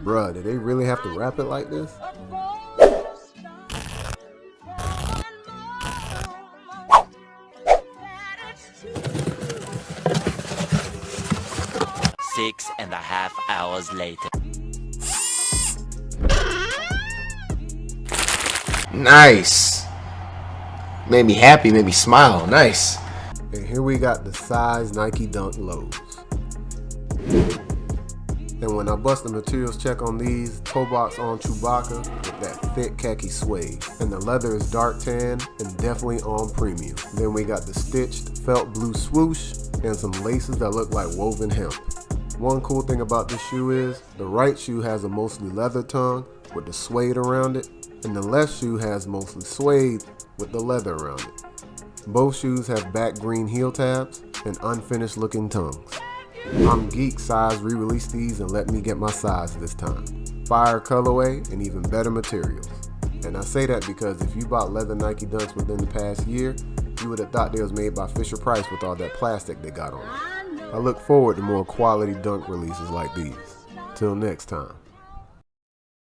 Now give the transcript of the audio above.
Bruh, did they really have to wrap it like this? Six and a half hours later. Nice. Made me happy, made me smile. Nice. And here we got the size Nike Dunk lows. And when I bust the materials check on these, toe box on Chewbacca with that thick khaki suede. And the leather is dark tan and definitely on premium. Then we got the stitched felt blue swoosh and some laces that look like woven hemp. One cool thing about this shoe is the right shoe has a mostly leather tongue with the suede around it, and the left shoe has mostly suede with the leather around it. Both shoes have back green heel tabs and unfinished looking tongues. I'm Geek Size re-released these and let me get my size this time. Fire colorway and even better materials. And I say that because if you bought leather Nike Dunks within the past year, you would have thought they was made by Fisher-Price with all that plastic they got on it. I look forward to more quality dunk releases like these. Till next time.